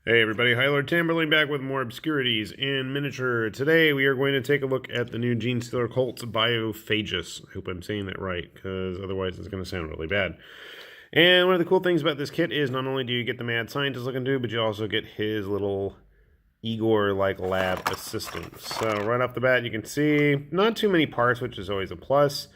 Hey everybody, High Lord Tamberling back with more obscurities in miniature. Today we are going to take a look at the new Genestealer Cult Biophagus. I hope I'm saying that right, because otherwise it's going to sound really bad. And one of the cool things about this kit is not only do you get the mad scientist looking dude, but you also get his little Igor-like lab assistant. So right off the bat you can see not too many parts, which is always a plus.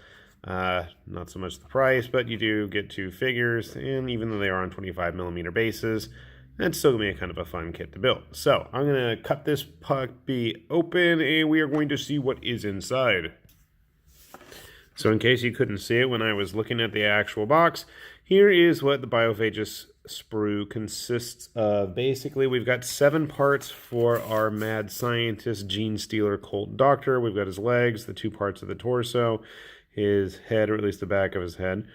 Not so much the price, but you do get two figures, and even though they are on 25mm bases, that's still going to be a kind of a fun kit to build. So I'm going to cut this puppy open and we are going to see what is inside. So in case you couldn't see it when I was looking at the actual box, here is what the Biophagus sprue consists of. Basically, we've got 7 parts for our mad scientist, Genestealer Cult Doctor. We've got his legs, the 2 parts of the torso, his head, or at least the back of his head,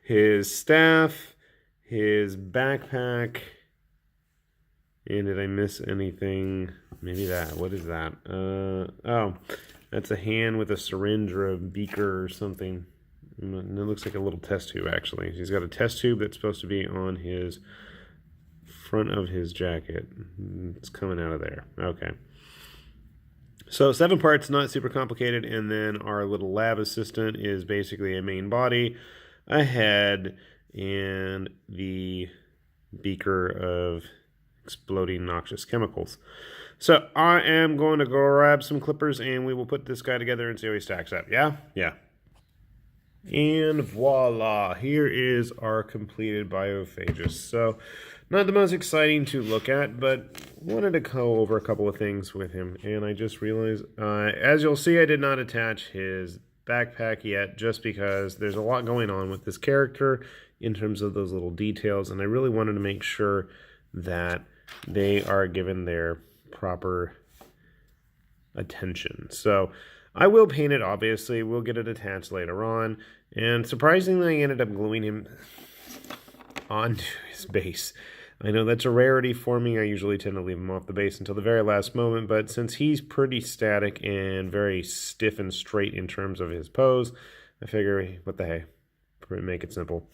his staff, his backpack, and did I miss anything? Maybe that. What is that? Oh, that's a hand with a syringe or a beaker or something. And it looks like a little test tube, actually. He's got a test tube that's supposed to be on his front of his jacket. It's coming out of there. Okay. So 7 parts, not super complicated, and then our little lab assistant is basically a main body, a head, and the beaker of exploding noxious chemicals. So I am going to go grab some clippers and we will put this guy together and see how he stacks up. Yeah? Yeah. And voila, here is our completed Biophagus. So not the most exciting to look at, but wanted to go over a couple of things with him. And I just realized, as you'll see, I did not attach his backpack yet, just because there's a lot going on with this character in terms of those little details, and I really wanted to make sure that they are given their proper attention. So I will paint it, obviously. We'll get it attached later on, and surprisingly I ended up gluing him onto his base. I know that's a rarity for me. I usually tend to leave him off the base until the very last moment, but since he's pretty static and very stiff and straight in terms of his pose, I figure, what the hey, make it simple.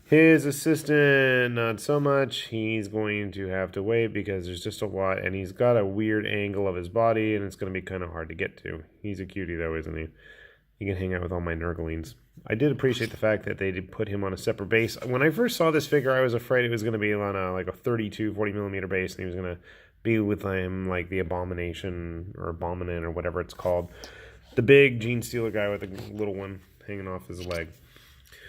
His assistant, not so much. He's going to have to wait because there's just a lot, and he's got a weird angle of his body, and it's going to be kind of hard to get to. He's a cutie, though, isn't he? He can hang out with all my nurglings. I did appreciate the fact that they did put him on a separate base. When I first saw this figure, I was afraid it was going to be on a 40mm base, and he was going to be with him like the Abomination or Abominant or whatever it's called. The big Genestealer guy with the little one hanging off his leg.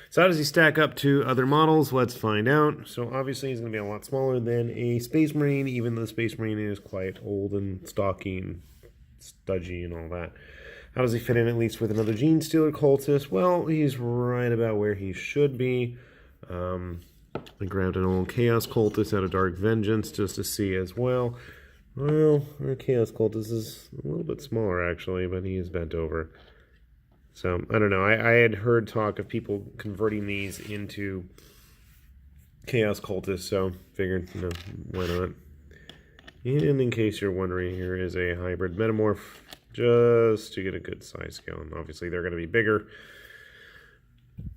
So how does he stack up to other models? Let's find out. So obviously he's going to be a lot smaller than a Space Marine, even though the Space Marine is quite old and stocky and studgy and all that. How does he fit in at least with another Genestealer cultist? Well, he's right about where he should be. I grabbed an old Chaos cultist out of Dark Vengeance just to see as well. Well, our Chaos cultist is a little bit smaller actually, but he is bent over. So, I don't know. I had heard talk of people converting these into Chaos Cultists, so figured, you know, why not? And in case you're wondering, here is a hybrid metamorph, just to get a good size scale. And obviously they're going to be bigger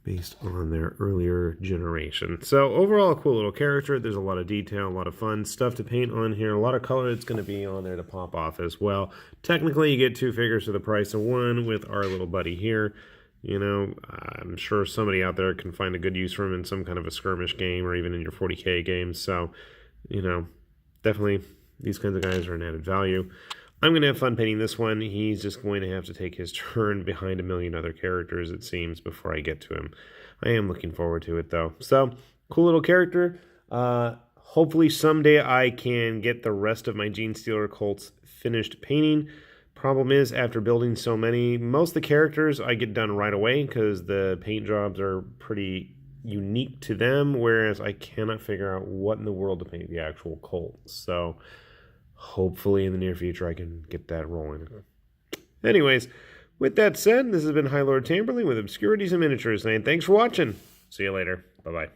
based on their earlier generation. So overall, a cool little character. There's a lot of detail, a lot of fun stuff to paint on here, a lot of color that's going to be on there to pop off as well. Technically, you get 2 figures for the price of 1 with our little buddy here. You know, I'm sure somebody out there can find a good use for him in some kind of a skirmish game or even in your 40K games. So, you know, definitely these kinds of guys are an added value. I'm going to have fun painting this one. He's just going to have to take his turn behind a million other characters, it seems, before I get to him. I am looking forward to it, though. So, cool little character. Hopefully someday I can get the rest of my Genestealer cults finished painting. Problem is, after building so many, most of the characters I get done right away because the paint jobs are pretty unique to them, whereas I cannot figure out what in the world to paint the actual cult. So hopefully in the near future I can get that rolling. Anyways, with that said, this has been High Lord Tamberling with Obscurities and Miniatures, and thanks for watching. See you later. Bye-bye.